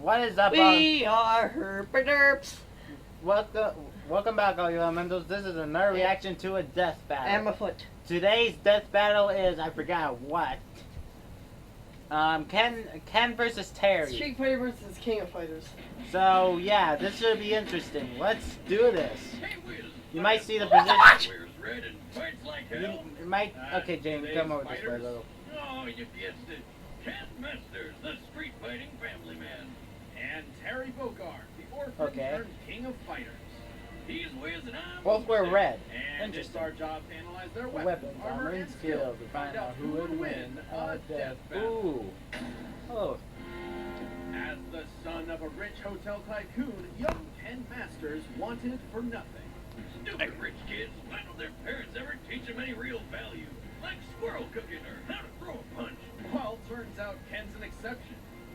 What is up, We are herpaderps. Welcome back, all you elementals. This is another reaction to a death battle. And my foot. Today's death battle is, I forgot what. Ken versus Terry. Street Fighter versus King of Fighters. So, yeah, this should be interesting. Let's do this. You might see the position. You might. Okay, James, come over this way a little. Oh, you guessed it. Ken Masters, the street fighting family man. And Terry Bogard, the orphan turned king of fighters. He's Wiz and I'm both wear red. And it's our job to analyze their weapons, armor, and skills to find out who would win a death battle. Ooh. Oh. As the son of a rich hotel tycoon, young Ken Masters wanted for nothing. Stupid rich kids, why don't their parents ever teach them any real value? Like squirrel cooking or how to throw a punch. Well, turns out Ken's an exception.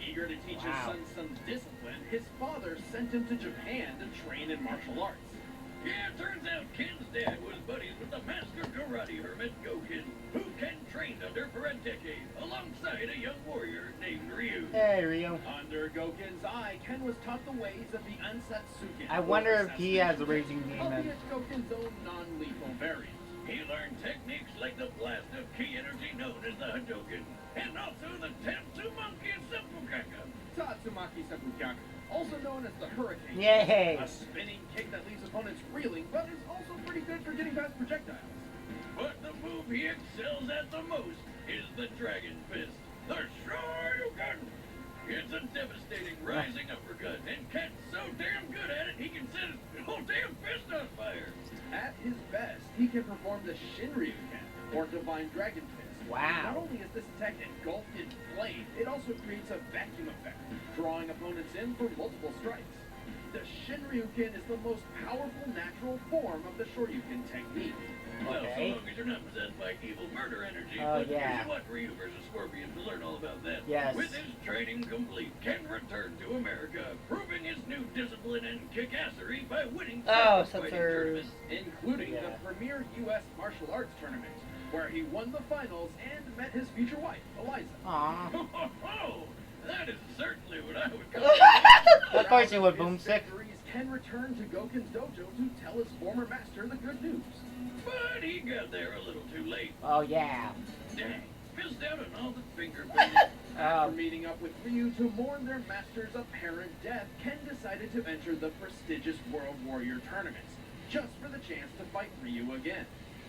Eager to teach his son some discipline, his father sent him to Japan to train in martial arts. Yeah, turns out Ken's dad was buddies with the master karate hermit Goken, who Ken trained under for a decade, alongside a young warrior named Ryu. Hey, Ryu. Under Goken's eye, Ken was taught the ways of the Ansatsuken. I wonder if he has a raging demon. Albeit Goken's own non-lethal variant. He learned techniques like the blast of ki energy known as the Hadoken, and also the Tatsumaki Seppugaku. Tatsumaki Seppugaku, also known as the Hurricane. Yay! A spinning kick that leaves opponents reeling, but is also pretty good for getting past projectiles. But the move he excels at the most is the Dragon Fist, the Shoryuken. It's a devastating rising uppercut, and Ken's so damn good at it, he can set his whole damn fist on fire. At his best, he can perform the Shinryuken, or Divine Dragon Fist. Wow. Not only is this attack engulfed in flame, it also creates a vacuum effect, drawing opponents in for multiple strikes. The Shinryuken is the most powerful natural form of the Shoryuken technique. Well, so long as you're not possessed by evil murder energy, but here's what Ryu versus Scorpion to learn all about that. Yes. With his training complete, Ken returned to America, proving his new discipline and kickassery by winning several fighting tournaments, including the premier U.S. martial arts tournament, where he won the finals and met his future wife, Eliza. Aww. Oh, that is certainly what I would call Of course you would, Boomstick. Ken returned to Goken's dojo to tell his former master the good news. But he got there a little too late. Oh, yeah. Dang, missed out on all the finger painting. After meeting up with Ryu to mourn their master's apparent death, Ken decided to enter the prestigious World Warrior tournaments, just for the chance to fight Ryu again.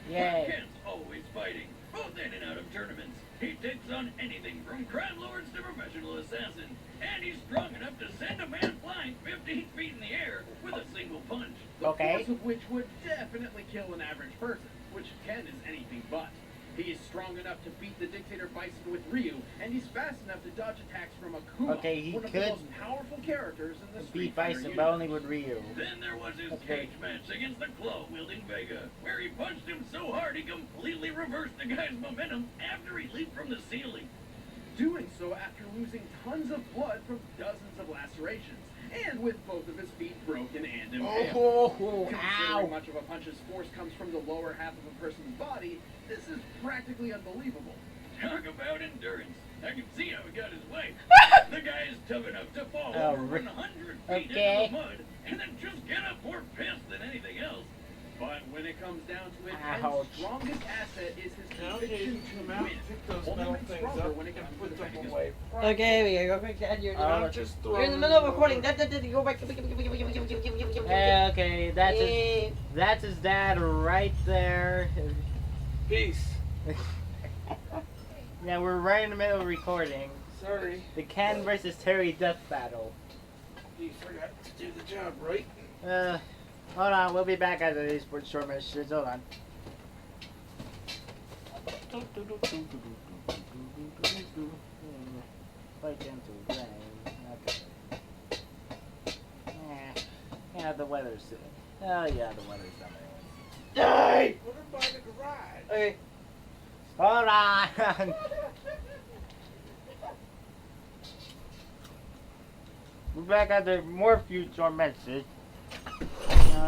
Yay. But Ken's always fighting, both in and out of tournaments. He takes on anything from crime lords to professional assassins, and he's strong enough to send a man flying 15 feet in the air with a single punch. The force of which would definitely kill an average person, which Ken is anything but. He is strong enough to beat the Dictator Bison with Ryu, and he's fast enough to dodge attacks from Akuma, one of the most powerful characters in the Street Fighter Bison, but only with Ryu. Then there was his cage match against the claw-wielding Vega, where he punched him so hard he completely reversed the guy's momentum after he leaped from the ceiling. Doing so after losing tons of blood from dozens of lacerations, and with both of his feet broken and impaled. Considering much of a punch's force comes from the lower half of a person's body, this is practically unbelievable. Talk about endurance. I can see how he got his way. The guy is tough enough to fall over 100 feet into the mud, and then just get up more pissed than anything else. But when it comes down to it, Ken's strongest asset is his conviction to win. Only makes stronger when it comes to defending his way. Okay, we gotta go quick, Dad. You're in the middle of recording. Dad, go back. Okay, that's his dad right there. Peace. Yeah, we're right in the middle of recording. Sorry. The Ken versus Terry death battle. You forgot to do the job, right? Hold on, we'll be back after these short messages. Hold on. Yeah, the weather's. Oh yeah, the weather's done. Die! Put her by the garage. Okay. Hold on. We're back after more future messages.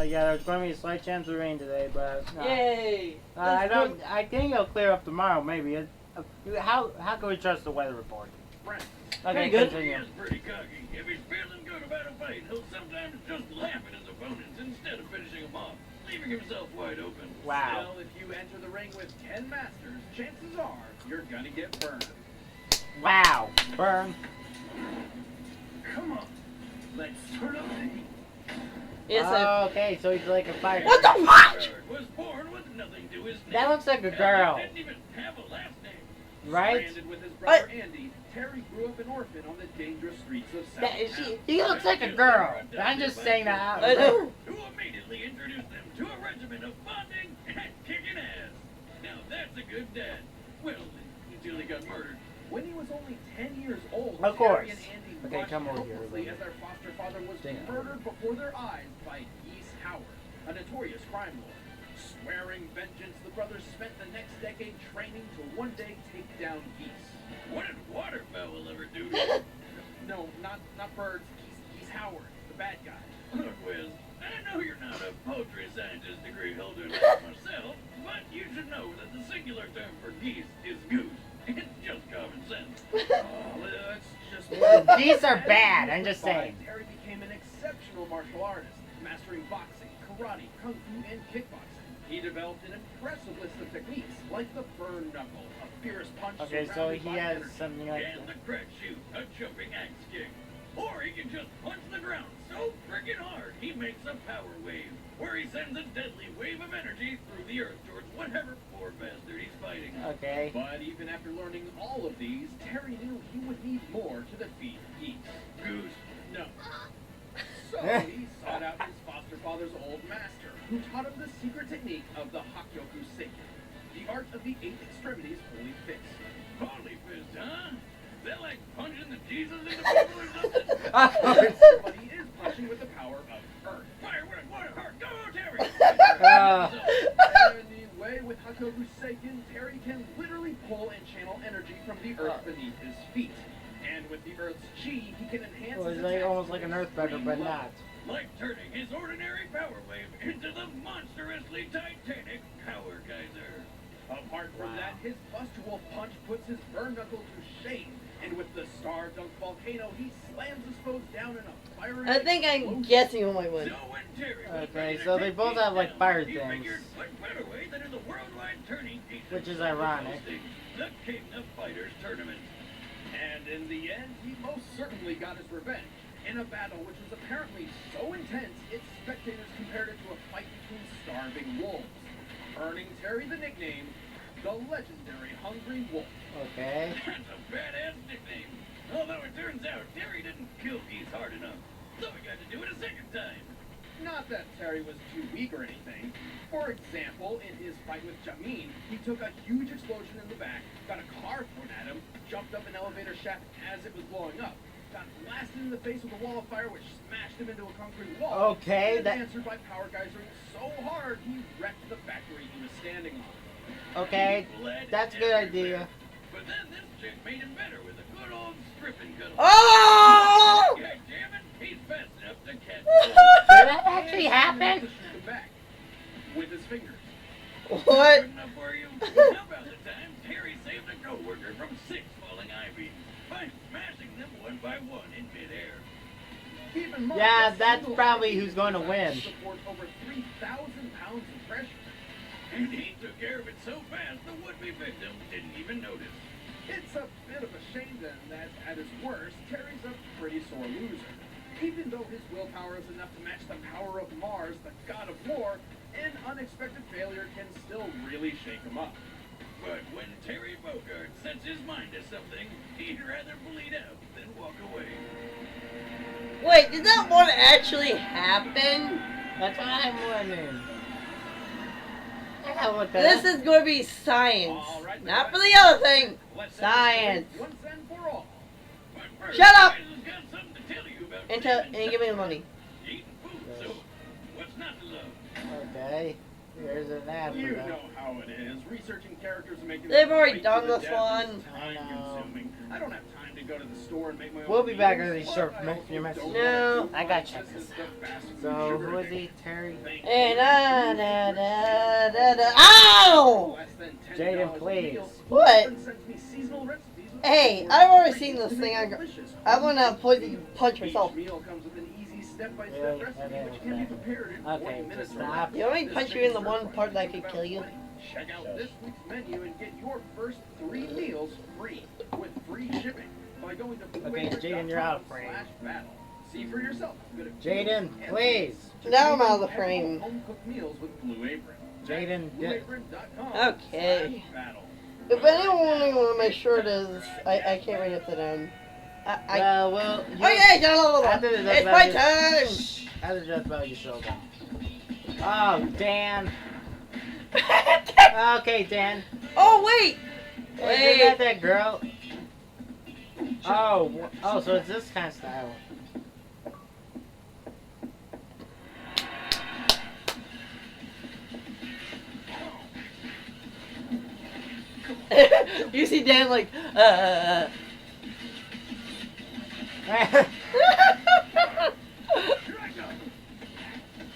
Yeah, there's going to be a slight chance of rain today, but yay! I think it'll clear up tomorrow. Maybe. How can we trust the weather report? Frank. Okay, pretty good. continue. He is pretty cocky. If he's feeling he'll sometimes just laugh at his opponents instead of finishing them off, leaving himself wide open. Wow. Still, if you enter the ring with 10 masters, chances are you're gonna get burned. Wow. Burn. Come on, let's turn up the heat. Yes, Oh, okay, so he's like a fighter. What the fuck? Was born with nothing to his name. That looks like a girl. Didn't even have a last name. Right? Stranded with his brother Andy, Terry grew up an orphan on the dangerous streets of South That is Town. he looks like a girl. I'm just saying that out I know. Who immediately introduced them to a regimen of bonding and kicking ass. Now that's a good dad. Well, until he got murdered. When he was only 10 years old, Of course. Terry and Andy Okay, watched come over here, helplessly Lily. as their foster father was Damn. murdered before their eyes by Geese Howard, a notorious crime lord. Swearing vengeance, the brothers spent the next decade training to one day take down geese. What did waterfowl ever do to you? No, not birds. Geese Howard, the bad guy. Look, Wiz, I know you're not a poultry scientist degree holder like myself, but you should know that the singular term for geese is goose. It's just common sense. Let's just... Geese are bad, I'm just saying. Terry became an exceptional martial artist, mastering boxing, karate, kung fu, and kickboxing. He developed an impressive list of techniques, like the burn knuckle, a fierce punch. Okay, so surrounded he by has energy, something like and the that. crack shoot, a jumping axe kick. Or he can just punch the ground so friggin' hard he makes a power wave, where he sends a deadly wave of energy through the earth towards whatever poor bastard he's fighting. Okay. But even after learning all of these, Terry knew he would need more to defeat Geese. Goose, no. So he sought out his foster father's old master, who taught him the secret technique of the Hakyoku Seiken, the art of the 8 extremities holy fist. Holy fist, huh? Is that like punching the Jesus into people or something? But he is punching with the power of earth. Fire, wind, water, heart, go, Terry! Anyway, with Hakyoku Seiken, Terry can literally pull and channel energy from the earth beneath his feet. And with the Earth's chi, he can enhance Well, his he's like, attacks almost like to an earthbender, extreme but level. not. Like turning his ordinary power wave into the monstrously titanic power geyser. Apart from Wow. that, his Bust-Wolf punch puts his burn knuckle to shame. And with the star-dunked volcano, he slams his foes down in a fiery I think I'm guessing who I win. So when Terry was Okay, ready to so they take both Geese have, like, down, fire he things. figured what better way than in the worldwide tourney Which is ironic. the King of Fighters tournament. And in the end, he most certainly got his revenge in a battle which was apparently so intense its spectators compared it to a fight between starving wolves, earning Terry the nickname, the legendary Hungry Wolf. Okay. That's a badass nickname. Although it turns out Terry didn't kill Geese hard enough, so he got to do it a second time. Not that Terry was too weak or anything. For example, in his fight with Jamin, he took a huge explosion in the back, got a car thrown at him, jumped up an elevator shaft as it was blowing up, got blasted in the face with a wall of fire which smashed him into a concrete wall, Okay, and that- answered by power geysering so hard he wrecked the factory he was standing on. Okay, Bled that's a good everywhere. idea. But then this chick made him better with a good old stripping cuddle. Oh! God damn it, he's fast enough to catch Did that actually happen? back with his fingers. What? Good enough for you? How about the time Terry saved a co-worker from 6 falling ivy by smashing them one by one in midair? Keep in mind Yeah, that that's single probably ivy who's going to designed win. support over 3,000 pounds of pressure. And he took care of it so fast the would-be victim didn't even notice. It's a bit of a shame then that, at his worst, Terry's a pretty sore loser. Even though his willpower is enough to match the power of Mars, the god of war, an unexpected failure can still really shake him up. But when Terry Bogard sets his mind to something, he'd rather bleed out than walk away. Wait, did that one actually happen? That's what I'm wondering. I gotta look This that up. is going to be science. All right, Not for the other thing. Let's Science. once and for all. But first, Shut up! Guys has got something to tell you about And give me the money. eating food, so what's not to love? Okay. There's an ad You for that. know how it is. Researching characters and making They've them already fight done to the this death one. is time-consuming. I don't have time to go to the store and make my own We'll be back meals, early, but sure. I Make also your message. don't No. want to I gotta do check much. this This is the fast food So, sugar who is thing. he? Terry? Thank And you. Ow! Less than $10 Jaden, a please. meal. What? Husband sends me seasonal recipes with Hey, flavors I've already to seen make this thing. delicious I want to home-cooked poison meals. punch myself. Each meal comes with an easy step-by-step Really? recipe Okay, which can be prepared in 40 Okay, minutes just or stop. less. You want me to This punch you chicken in the one served part that like could kill you? Check out this week's menu and get your first 3 meals free with free shipping by going to Okay, Jaden, you're out of frame. /battle. See for yourself. Go to Jaden, please. Now I'm out of the frame. Home-cooked meals with Blue Apron. Jaden, BlueApron.com Okay. /battle. If anyone want to make sure it is, I can't read it to them. Well, you Okay, John, After the it's Death my Battle, turn! How did Death Battle you show them? Oh, Dan. Okay, Dan. Oh, wait! Hey, isn't that girl? Oh, so it's this kind of style. You see Dan like,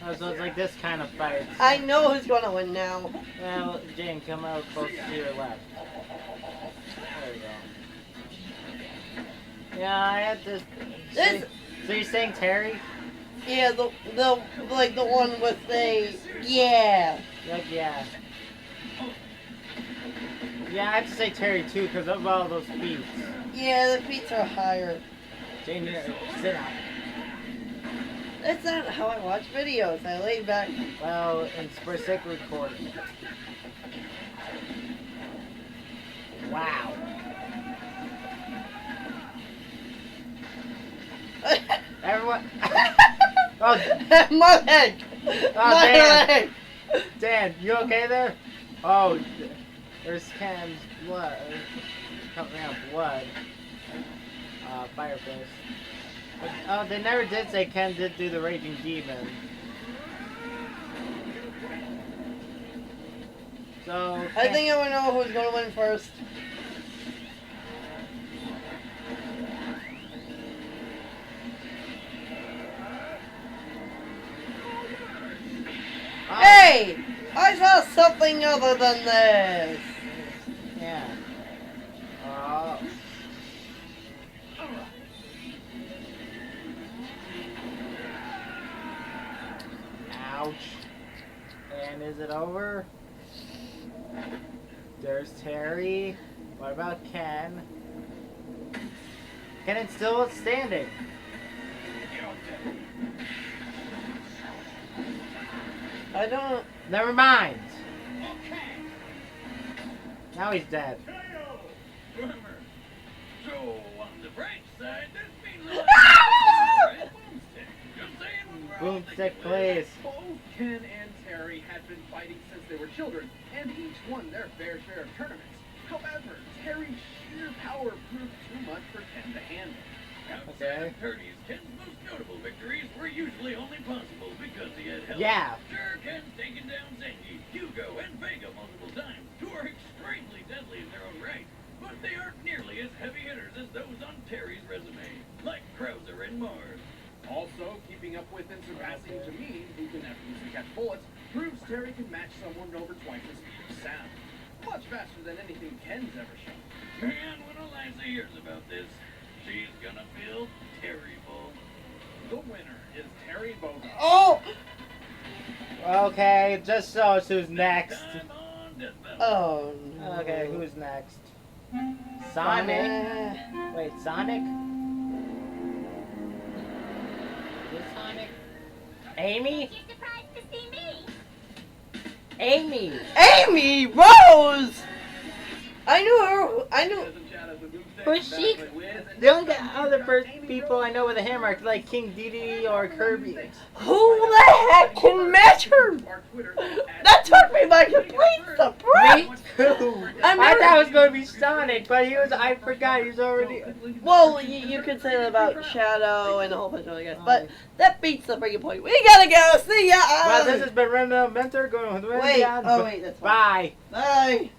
Oh, so it's like this kind of fight. I know who's gonna win now. Well, Jane, come out close to your left. There you go. Yeah, I had to. This- So you're saying Terry? Yeah, the like the one with the yeah. Like, yeah. Yeah, I have to say Terry too, because of all those feats. Yeah, the feet are higher. Jane, sit down. That's not how I watch videos. I lay back. Well, it's for sake of recording. Wow. Everyone. Oh, My leg! My Dan. leg! Dan, you okay there? Oh, there's Ken's blood. Coming out blood. Fireplace. Oh, they never did say Ken did do the Raging Demon. So, I think I want to know who's gonna win first. Oh, Hey! I saw something other than this. yeah. Oh. Ouch. And is it over? There's Terry. What about Ken? Ken is still standing. I don't. Never mind. Now he's dead. Bummer. So, on the bright side, this means a lot of boomstick. Just saying what we're all Boomstick, thinking. please. Both Ken and Terry had been fighting since they were children, and each won their fair share of tournaments. However, Terry's sheer power proved too much for Ken to handle. Outside of tourneys, Ken's most notable victories were usually only possible because he had help. Yeah. Sure, Ken's taken down Zengi, Hugo, and Vega multiple times, who are extremely deadly in their own right, but they aren't nearly as heavy hitters as those on Terry's resume, like Krauser and Mars. Also, keeping up with and surpassing Jameen, who can effortlessly catch bullets, proves Terry can match someone over twice the speed of sound. Much faster than anything Ken's ever shown. And when Eliza hears about this, she's gonna feel terrible. The winner is Terry Bogart. Oh! Okay, just so who's next. Time on DeathBattle. Oh no. Okay, who's next? Sonic. Wait, Sonic? Is it Sonic? Amy? You're surprised to see me. Amy! Amy Rose! I knew her. I knew. Who's she? The only other people I know with a hammer are like King Dedede or Kirby. Who the heck can match her? That took me by complete surprise. Me too! I'm I never- thought it was going to be Sonic, but I forgot he was already... Well, you could say that about Shadow and a whole bunch of other guys, but that beats the breaking point. We gotta go. See ya. Well, this has been Random Mentor going with Wait. Randy. Oh wait, that's fine. Bye. Bye.